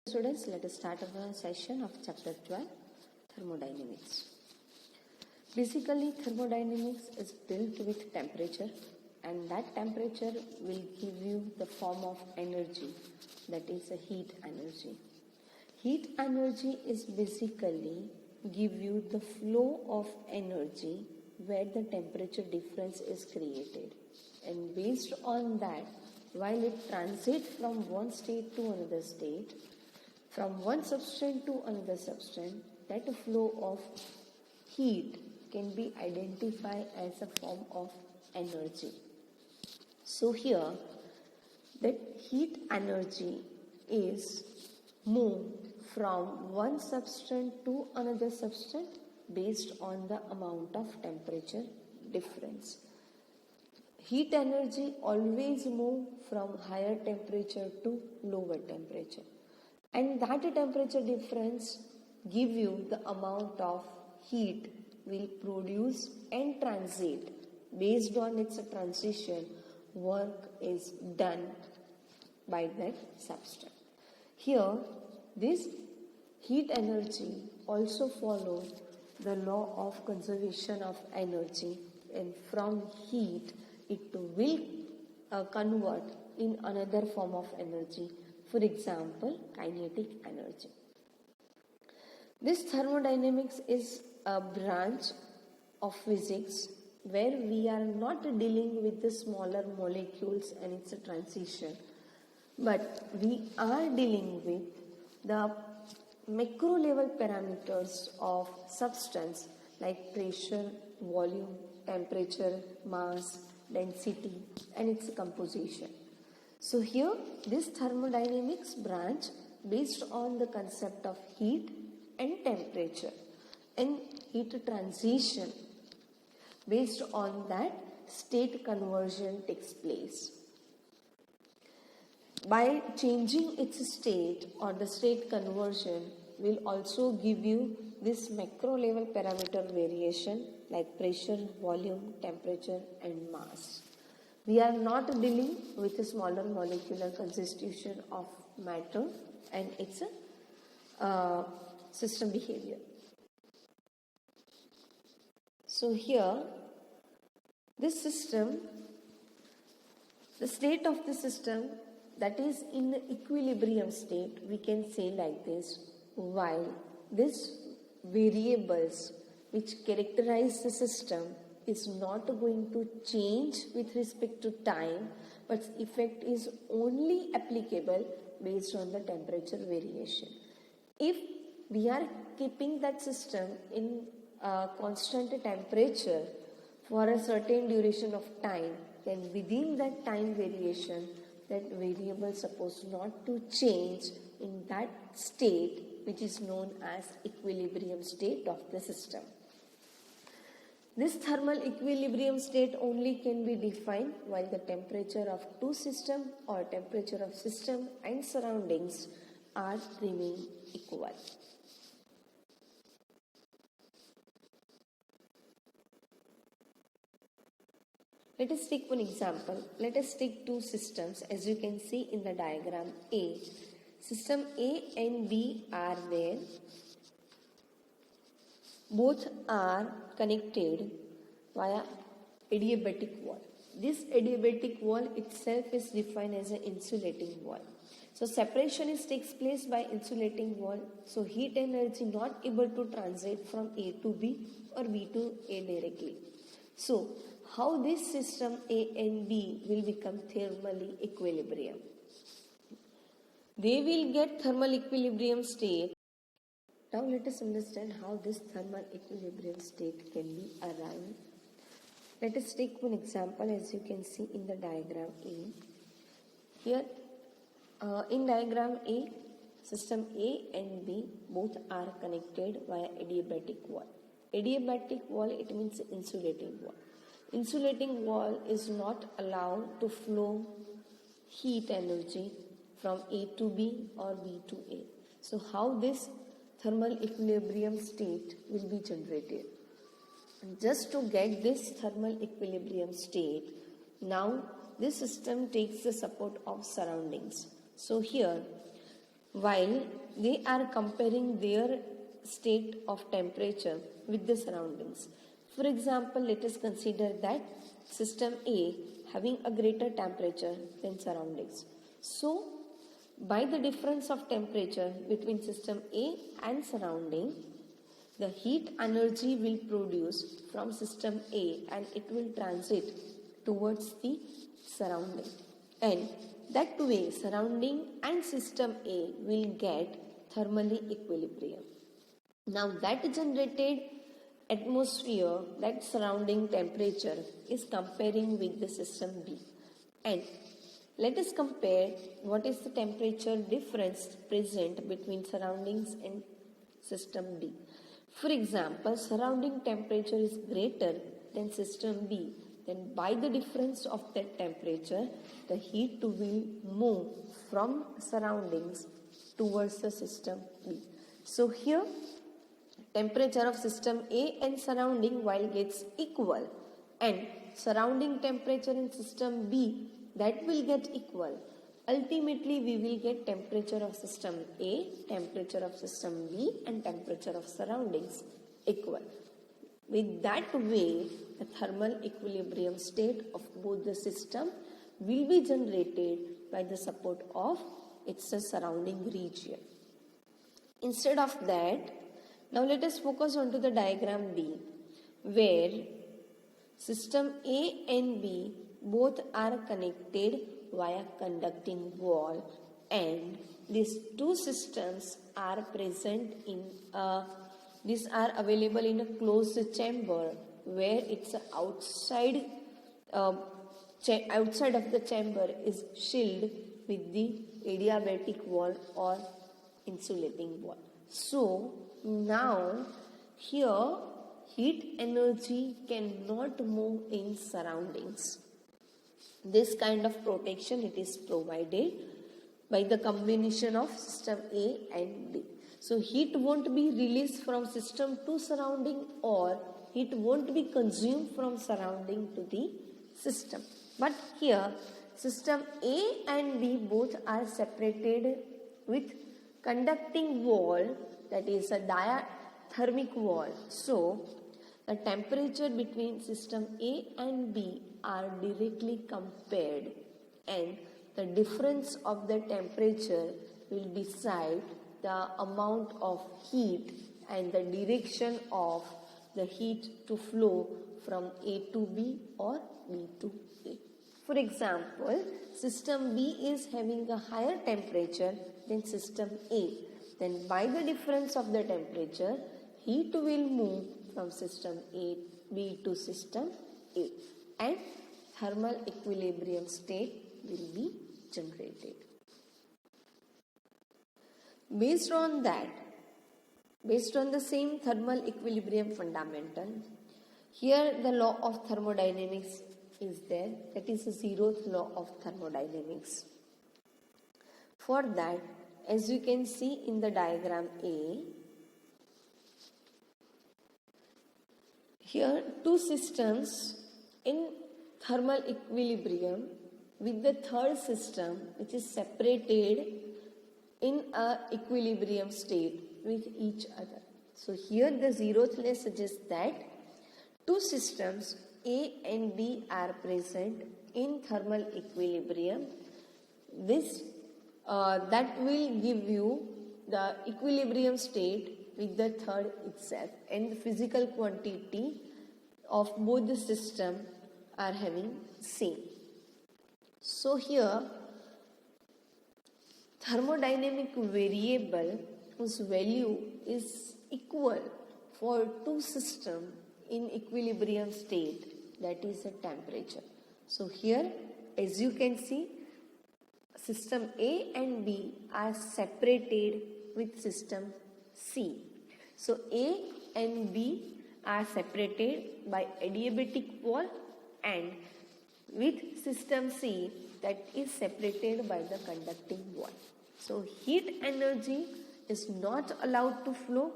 Students, let us start our session of chapter 12, Thermodynamics. Basically, thermodynamics is dealt with temperature, and that temperature will give you the form of energy, that is a heat energy. Heat energy is basically give you the flow of energy where the temperature difference is created, and based on that, while it transits from one state to another state, from one substance to another substance, that flow of heat can be identified as a form of energy. So here, that heat energy is moved from one substance to another substance based on the amount of temperature difference. Heat energy always move from higher temperature to lower temperature. And that temperature difference give you the amount of heat will produce and transit. Based on its transition, work is done by that substance. Here, this heat energy also follows the law of conservation of energy, and from heat it will convert in another form of energy. For example, kinetic energy. This thermodynamics is a branch of physics where we are not dealing with the smaller molecules and its transition, but we are dealing with the macro level parameters of substance like pressure, volume, temperature, mass, density, and its composition. So here, this thermodynamics branch based on the concept of heat and temperature and heat transition. Based on that, state conversion takes place. By changing its state or the state conversion will also give you this macro level parameter variation like pressure, volume, temperature, and mass. We are not dealing with a smaller molecular constitution of matter and its system behavior. So here, this system, the state of the system that is in the equilibrium state, we can say like this, while these variables which characterize the system is not going to change with respect to time, but effect is only applicable based on the temperature variation. If we are keeping that system in a constant temperature for a certain duration of time, then within that time variation, that variable supposed not to change in that state which is known as equilibrium state of the system. This thermal equilibrium state only can be defined while the temperature of two systems or temperature of system and surroundings are remain equal. Let us take one example. Let us take two systems as you can see in the diagram A. System A and B are there. Both are connected via adiabatic wall. This adiabatic wall itself is defined as an insulating wall. So separation takes place by insulating wall. So heat energy not able to transit from A to B or B to A directly. So how this system A and B will become thermally equilibrium? They will get thermal equilibrium state. Now let us understand how this thermal equilibrium state can be arrived. Let us take one example as you can see in the diagram A. Here in diagram A, system A and B both are connected via adiabatic wall. Adiabatic wall, it means insulating wall. Insulating wall is not allowed to flow heat energy from A to B or B to A. So how this thermal equilibrium state will be generated? And just to get this thermal equilibrium state, now this system takes the support of surroundings. So here while they are comparing their state of temperature with the surroundings. For example, let us consider that system A having a greater temperature than surroundings. So, by the difference of temperature between system A and surrounding, the heat energy will produce from system A and it will transit towards the surrounding. And that way, surrounding and system A will get thermally equilibrium. Now that generated atmosphere, that surrounding temperature is comparing with the system B. And let us compare what is the temperature difference present between surroundings and system B. For example, surrounding temperature is greater than system B, then by the difference of that temperature, the heat will move from surroundings towards the system B. So here, temperature of system A and surrounding while gets equal, and surrounding temperature in system B that will get equal. Ultimately, we will get temperature of system A, temperature of system B and temperature of surroundings equal. With that way, the thermal equilibrium state of both the system will be generated by the support of its surrounding region. Instead of that, now let us focus on to the diagram B, where system A and B both are connected via conducting wall, and these two systems are present in these are available in a closed chamber where it's outside outside of the chamber is shielded with the adiabatic wall or insulating wall. So now here heat energy cannot move in surroundings. This kind of protection it is provided by the combination of system A and B. So heat won't be released from system to surrounding, or heat won't be consumed from surrounding to the system. But here system A and B both are separated with conducting wall, that is a diathermic wall. So the temperature between system A and B are directly compared, and the difference of the temperature will decide the amount of heat and the direction of the heat to flow from A to B or B to A. For example, system B is having a higher temperature than system A. Then by the difference of the temperature, heat will move from system B to system A, and thermal equilibrium state will be generated. Based on the same thermal equilibrium fundamental, here the law of thermodynamics is there, that is the zeroth law of thermodynamics. For that, as you can see in the diagram A, here two systems in thermal equilibrium with the third system which is separated in a equilibrium state with each other. So here the zeroth law suggests that two systems A and B are present in thermal equilibrium. This that will give you the equilibrium state with the third itself, and the physical quantity of both the system are having same. So here thermodynamic variable whose value is equal for two systems in equilibrium state, that is the temperature. So here, as you can see, system A and B are separated with system C. So A and B are separated by adiabatic wall, and with system C that is separated by the conducting wall. So heat energy is not allowed to flow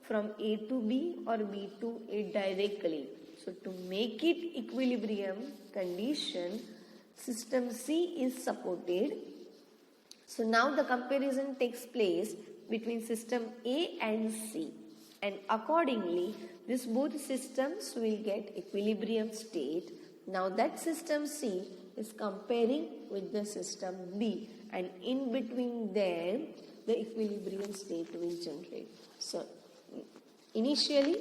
from A to B or B to A directly. So to make it equilibrium condition, system C is supported So now the comparison takes place between system A and C, and accordingly these both systems will get equilibrium state. Now that system C is comparing with the system B, and in between them the equilibrium state will generate. So initially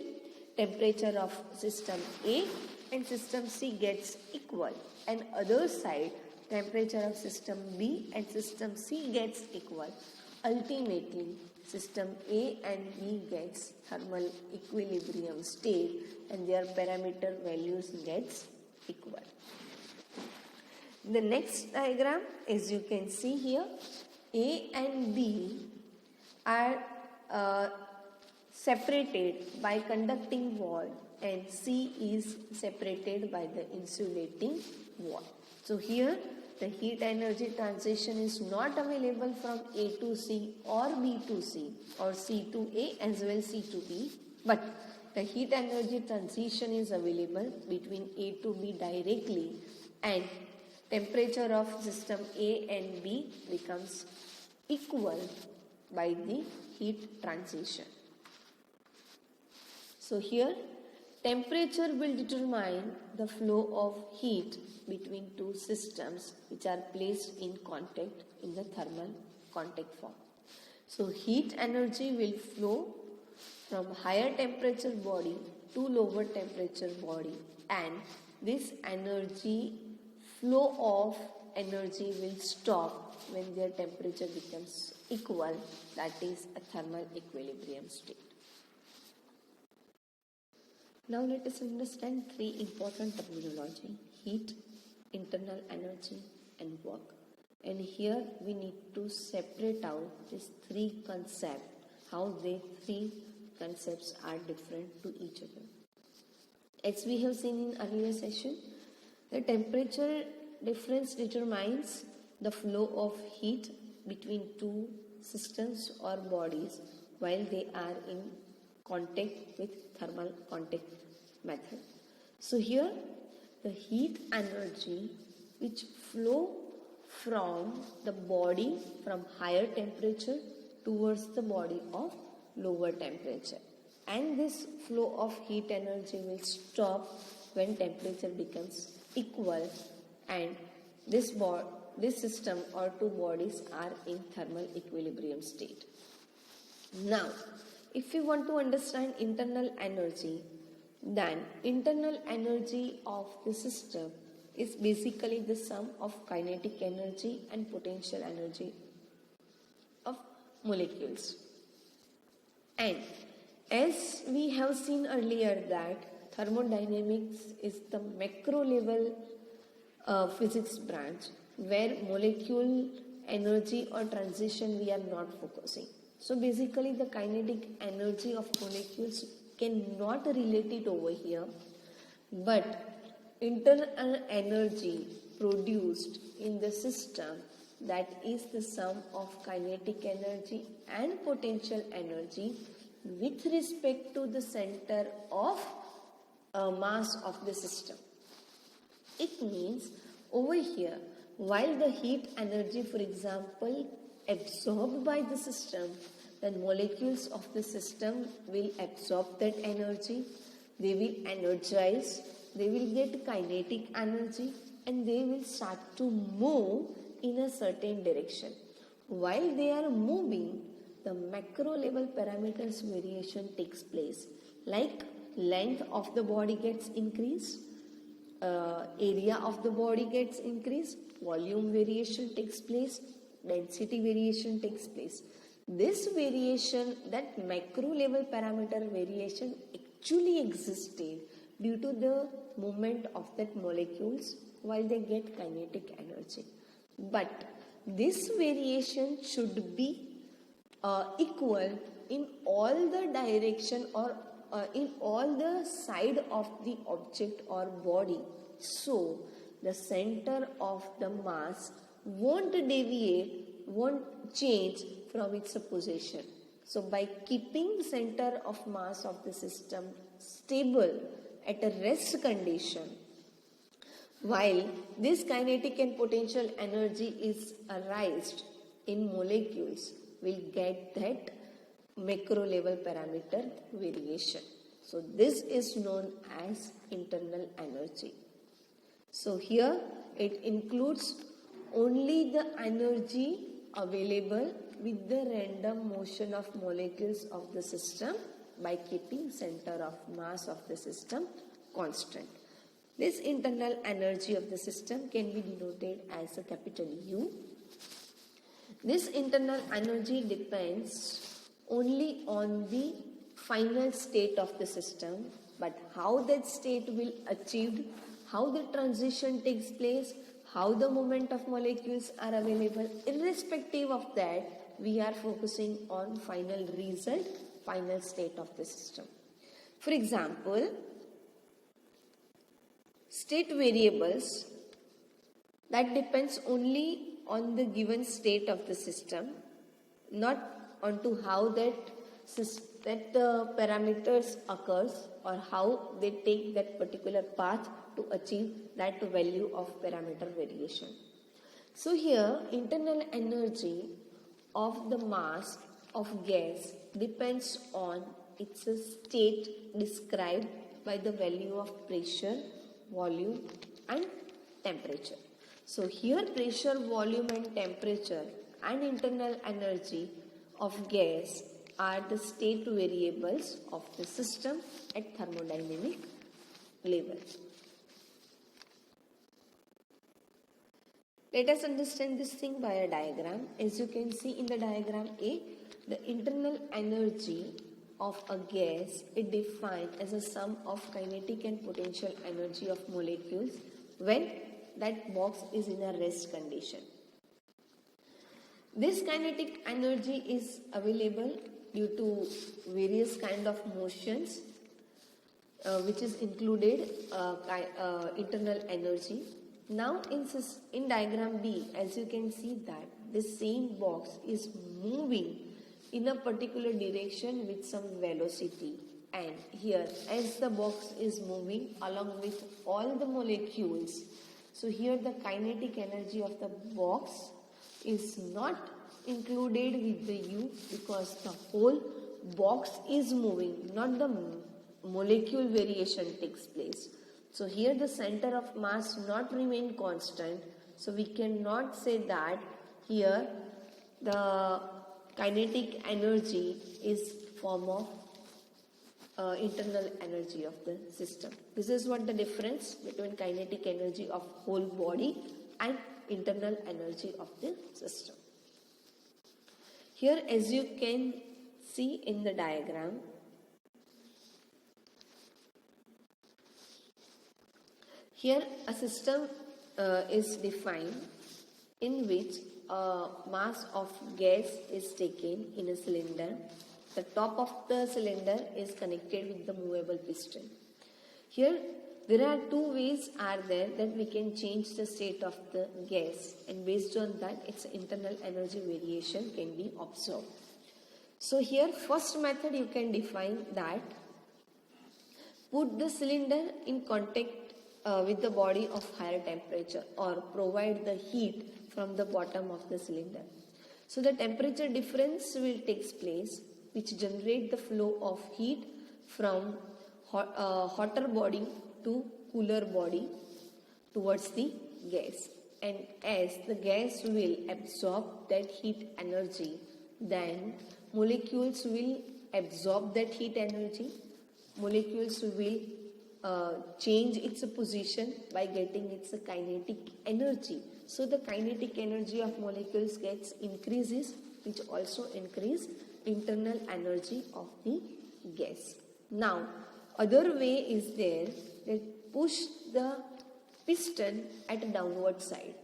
temperature of system A and system C gets equal, and other side temperature of system B and system C gets equal. Ultimately, system A and B gets thermal equilibrium state and their parameter values gets equal. The next diagram, as you can see here, A and B are separated by conducting wall and C is separated by the insulating wall. So here the heat energy transition is not available from A to C or B to C or C to A as well C to B, but the heat energy transition is available between A to B directly, and temperature of system A and B becomes equal by the heat transition. So here temperature will determine the flow of heat between two systems which are placed in contact in the thermal contact form. So heat energy will flow from higher temperature body to lower temperature body, and this energy flow of energy will stop when their temperature becomes equal, that is a thermal equilibrium state. Now let us understand three important terminology: heat, internal energy and work. And here we need to separate out these three concepts, how the three concepts are different to each other. As we have seen in earlier session, the temperature difference determines the flow of heat between two systems or bodies while they are in contact with thermal contact method. So here the heat energy which flow from the body from higher temperature towards the body of lower temperature, and this flow of heat energy will stop when temperature becomes equal and this system or two bodies are in thermal equilibrium state. Now if we want to understand internal energy, then internal energy of the system is basically the sum of kinetic energy and potential energy of molecules. And as we have seen earlier that thermodynamics is the macro level physics branch where molecule energy or transition we are not focusing. So basically the kinetic energy of molecules cannot relate it over here, but internal energy produced in the system, that is the sum of kinetic energy and potential energy with respect to the center of mass of the system. It means over here, while the heat energy, for example, absorbed by the system, then molecules of the system will absorb that energy, they will energize, they will get kinetic energy, and they will start to move in a certain direction. While they are moving, the macro level parameters variation takes place, like length of the body gets increased, area of the body gets increased, volume variation takes place, density variation takes place. This variation, that macro level parameter variation actually existed due to the movement of that molecules while they get kinetic energy. But this variation should be equal in all the direction or in all the side of the object or body. So the center of the mass won't deviate, won't change from its position. So by keeping center of mass of the system stable at a rest condition, while this kinetic and potential energy is arised in molecules will get that macro level parameter variation. So this is known as internal energy. So here it includes only the energy available with the random motion of molecules of the system by keeping center of mass of the system constant. This internal energy of the system can be denoted as a capital U. This internal energy depends only on the final state of the system, but how that state will achieved, how the transition takes place, how the movement of molecules are available, irrespective of that, we are focusing on final result, final state of the system. For example, state variables that depends only on the given state of the system, not onto how that parameters occurs or how they take that particular path to achieve that value of parameter variation. So here internal energy of the mass of gas depends on its state described by the value of pressure, volume and temperature. So here pressure, volume and temperature and internal energy of gas are the state variables of the system at thermodynamic level. Let us understand this thing by a diagram. As you can see in the diagram A, the internal energy of a gas is defined as a sum of kinetic and potential energy of molecules when that box is in a rest condition. This kinetic energy is available due to various kind of motions which is included internal energy. Now in diagram B, as you can see that the same box is moving in a particular direction with some velocity, and here as the box is moving along with all the molecules, so here the kinetic energy of the box is not included with the U because the whole box is moving, not the molecule variation takes place. So here the center of mass not remain constant, so we cannot say that here the kinetic energy is form of internal energy of the system. This is what the difference between kinetic energy of whole body and internal energy of the system. Here as you can see in the diagram, here a system is defined in which a mass of gas is taken in a cylinder. The top of the cylinder is connected with the movable piston. Here there are two ways are there that we can change the state of the gas, and based on that its internal energy variation can be observed. So here first method you can define that put the cylinder in contact with the body of higher temperature or provide the heat from the bottom of the cylinder. So the temperature difference will take place which generate the flow of heat from hotter body to cooler body towards the gas, and as the gas will absorb that heat energy, then molecules will absorb that heat energy, molecules will change its position by getting its kinetic energy. So the kinetic energy of molecules gets increases, which also increase internal energy of the gas. Now other way is there that push the piston at a downward side.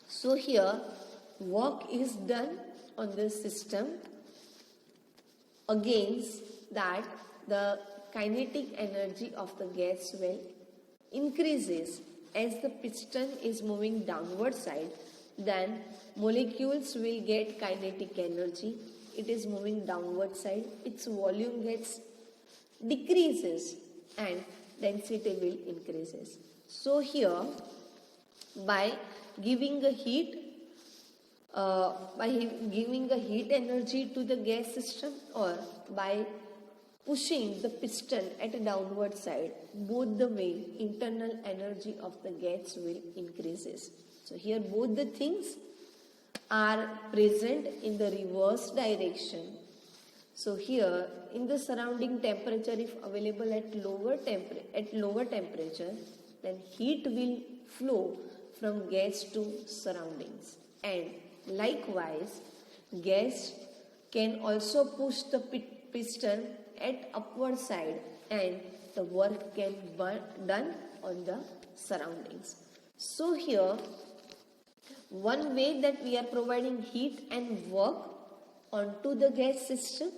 So here work is done on the system against that the kinetic energy of the gas well increases as the piston is moving downward side, then molecules will get kinetic energy. It is moving downward side, its volume gets decreases and density will increases. So here by giving a heat by giving a heat energy to the gas system or by pushing the piston at a downward side. Both the way internal energy of the gas will increases. So here both the things are present in the reverse direction. So here in the surrounding temperature, if available at lower temperature, then heat will flow from gas to surroundings, and likewise gas can also push the piston at upward side and the work can be done on the surroundings. So here one way that we are providing heat and work onto the gas system,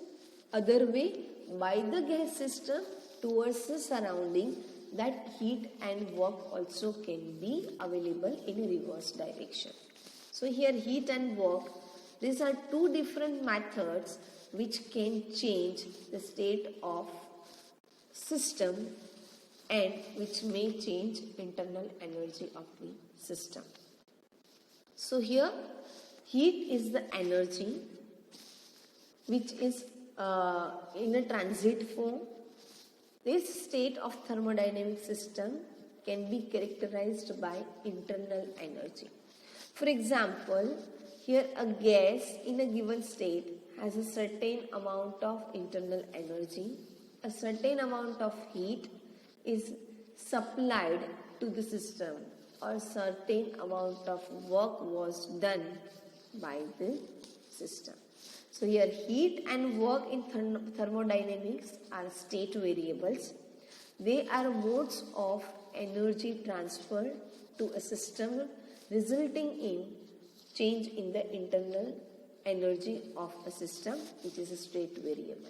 other way by the gas system towards the surrounding, that heat and work also can be available in a reverse direction. So here heat and work, these are two different methods which can change the state of system and which may change internal energy of the system. So here heat is the energy which is in a transit form. This state of thermodynamic system can be characterized by internal energy. For example, here a gas in a given state has a certain amount of internal energy, a certain amount of heat is supplied to the system, or certain amount of work was done by the system. So here heat and work in thermodynamics are state variables. They are modes of energy transfer to a system resulting in change in the internal energy of a system, which is a state variable.